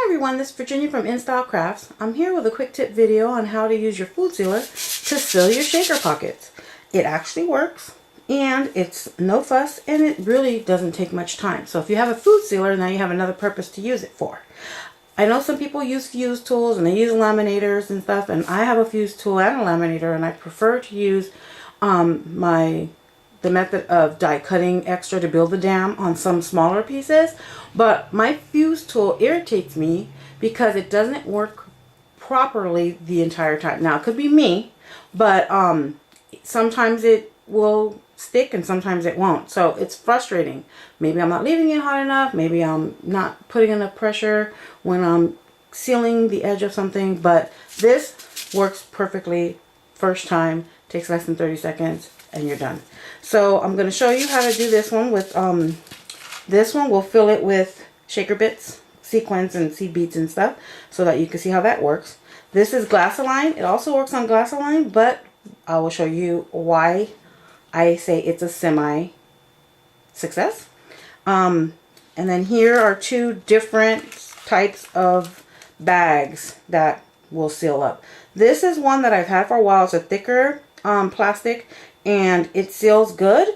everyone, this is Virginia from InStyle Crafts. I'm here with a quick tip video on how to use your food sealer to seal your shaker pockets. It actually works, and it's no fuss, and it really doesn't take much time. So if you have a food sealer, now you have another purpose to use it for. I know some people use fuse tools and they use laminators and stuff, and I have a fuse tool and a laminator, and I prefer to use the method of die cutting extra to build the dam on some smaller pieces. But my fuse tool irritates me because it doesn't work properly the entire time. Now it could be me, but sometimes it will stick and sometimes it won't. So it's frustrating. Maybe I'm not leaving it hot enough. Maybe I'm not putting enough pressure when I'm sealing the edge of something. But this works perfectly first time. Takes less than 30 seconds and you're done. So I'm going to show you how to do this one with this one. We'll fill it with shaker bits, sequins, and seed beads and stuff so that you can see how that works. This is glassine. It also works on glassine, but I will show you why I say it's a semi-success. And then here are two different types of bags that will seal up. This is one that I've had for a while. It's a thicker plastic, and it seals good.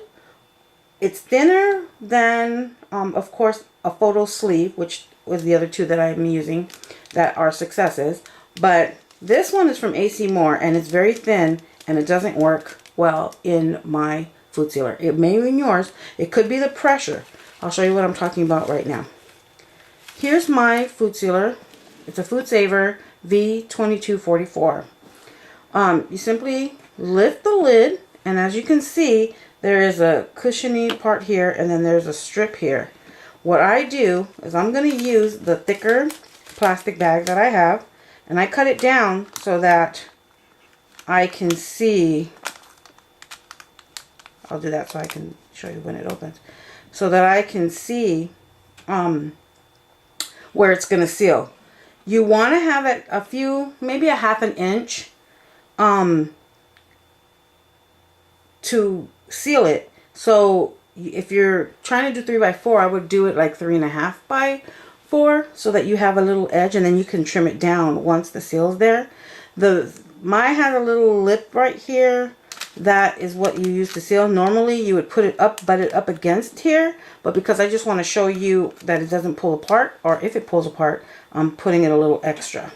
It's thinner than, of course, a photo sleeve, which was the other two that I'm using that are successes. But this one is from AC Moore, and it's very thin, and it doesn't work well in my food sealer. It may in yours. It could be the pressure. I'll show you what I'm talking about right now. Here's my food sealer. It's a Foodsaver V2244. You simply lift the lid, and as you can see, there is a cushiony part here, and then there's a strip here. What I do is I'm going to use the thicker plastic bag that I have, and I cut it down so that I can see. I'll do that so I can show you when it opens, so that I can see where it's going to seal. You want to have it a few, maybe a half an inch to seal it. So if you're trying to do 3x4, I would do it like 3.5 by 4 so that you have a little edge, and then you can trim it down once the seal's there. Mine has a little lip right here. That is what you use to seal. Normally you would put it up, butt it up against here, but because I just want to show you that it doesn't pull apart, or if it pulls apart, I'm putting it a little extra.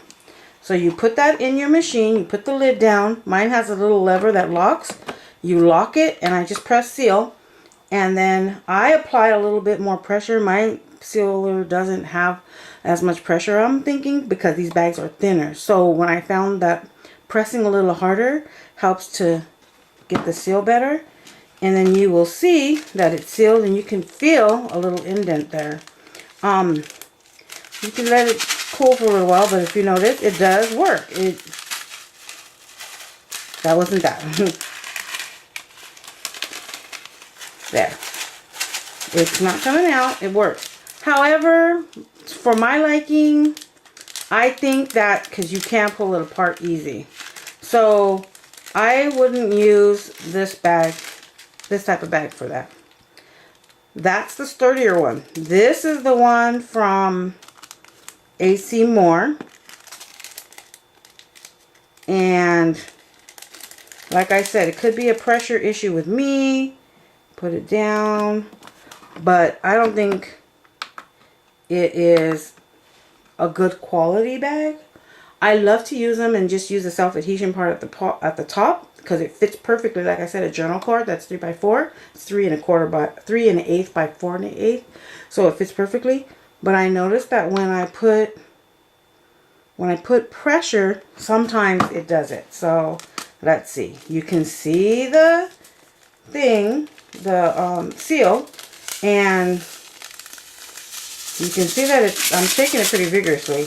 So you put that in your machine, you put the lid down. Mine has a little lever that locks. You lock it, and I just press seal, and then I apply a little bit more pressure. My sealer doesn't have as much pressure, I'm thinking, because these bags are thinner. So when I found that pressing a little harder helps to get the seal better, and then you will see that it's sealed, and you can feel a little indent there. You can let it cool for a little while, but if you notice, it does work. That wasn't that. There. It's not coming out. It works. However, for my liking, I think that because you can pull it apart easy. So I wouldn't use this bag, this type of bag for that. That's the sturdier one. This is the one from AC Moore. And like I said, it could be a pressure issue with me. Put it down. But I don't think it is a good quality bag. I love to use them and just use the self-adhesion part at the top because it fits perfectly. Like I said, a journal card that's 3x4. It's 3.25 by 3.125 by 4.125. So it fits perfectly. But I noticed that when I put pressure, sometimes it does it. So let's see. You can see the thing, the seal, and you can see that I'm shaking it pretty vigorously.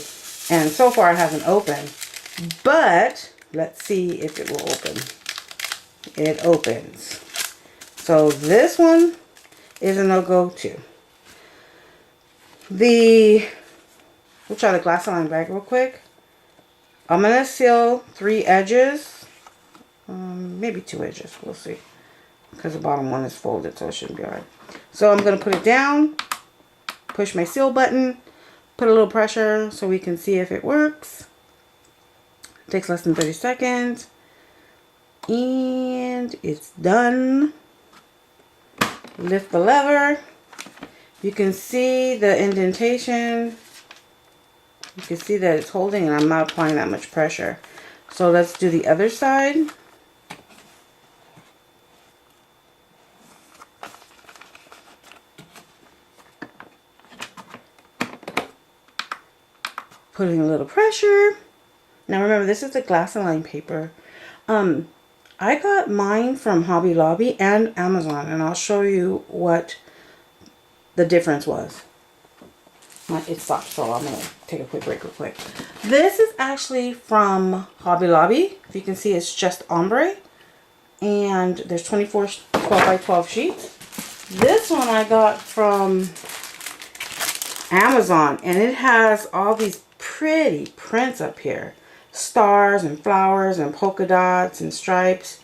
And so far it hasn't opened, but let's see if it will open. It opens. So this one is a no-go too. We'll try the glassine bag real quick. I'm going to seal 3 edges, maybe 2 edges, we'll see. Because the bottom one is folded, so it shouldn't be alright. So I'm going to put it down, push my seal button, put a little pressure so we can see if it works. It takes less than 30 seconds. And it's done. Lift the lever. You can see the indentation. You can see that it's holding, and I'm not applying that much pressure. So let's do the other side. Putting a little pressure. Now remember, this is the glassine paper. I got mine from Hobby Lobby and Amazon, and I'll show you what the difference was. It stopped, so I'm going to take a quick break real quick. This is actually from Hobby Lobby. If you can see, it's just ombre. And there's 24 12 by 12 sheets. This one I got from Amazon, and it has all these pretty prints up here. Stars and flowers and polka dots and stripes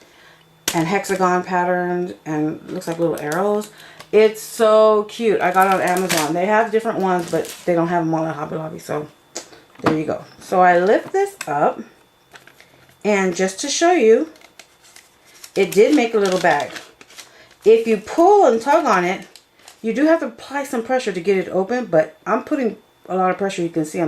and hexagon patterns, and looks like little arrows. It's so cute. I got it on Amazon. They have different ones, but they don't have them all at Hobby Lobby, so there you go. So I lift this up, and just to show you, it did make a little bag. If you pull and tug on it, you do have to apply some pressure to get it open, but I'm putting a lot of pressure. You can see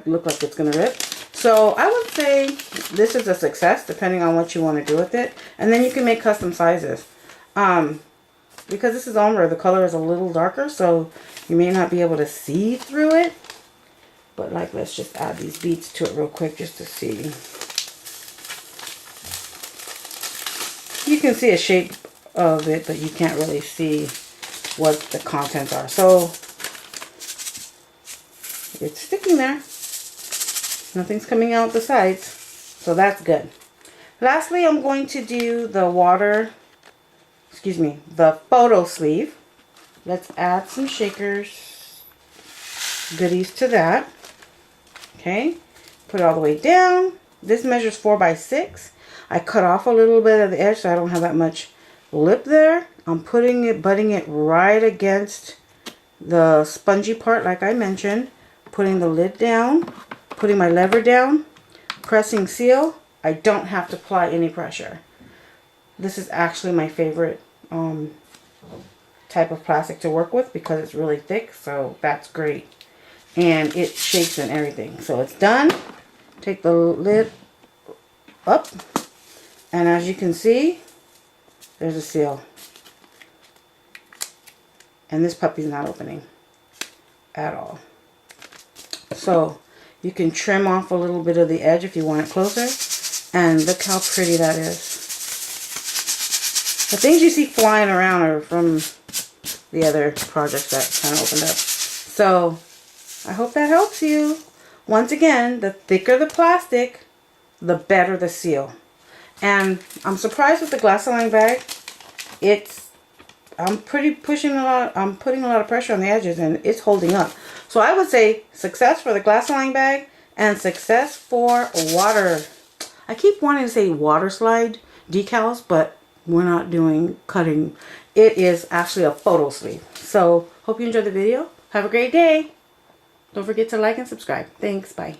look like it's gonna rip. So I would say this is a success, depending on what you want to do with it. And then you can make custom sizes. Because this is ombre, the color is a little darker, so you may not be able to see through it. But like, let's just add these beads to it real quick just to see. You can see a shape of it, but you can't really see what the contents are. So it's sticking there. Nothing's coming out the sides, so that's good. Lastly, I'm going to do the the photo sleeve. Let's add some shakers goodies to that. Okay, put it all the way down. This measures 4 by 6. I cut off a little bit of the edge so I don't have that much lip there. I'm butting it right against the spongy part, like I mentioned. Putting the lid down, putting my lever down, pressing seal. I don't have to apply any pressure. This is actually my favorite type of plastic to work with because it's really thick, so that's great. And it shakes and everything. So it's done. Take the lid up, and as you can see, there's a seal. And this puppy's not opening at all. So you can trim off a little bit of the edge if you want it closer. And look how pretty that is. The things you see flying around are from the other projects that kind of opened up. So I hope that helps you. Once again, the thicker the plastic, the better the seal. And I'm surprised with the glassine bag. I'm putting a lot of pressure on the edges, and it's holding up. So I would say success for the glassine bag and success for water. I keep wanting to say water slide decals, but we're not doing cutting. It is actually a photo sleeve. So hope you enjoyed the video. Have a great day. Don't forget to like and subscribe. Thanks. Bye.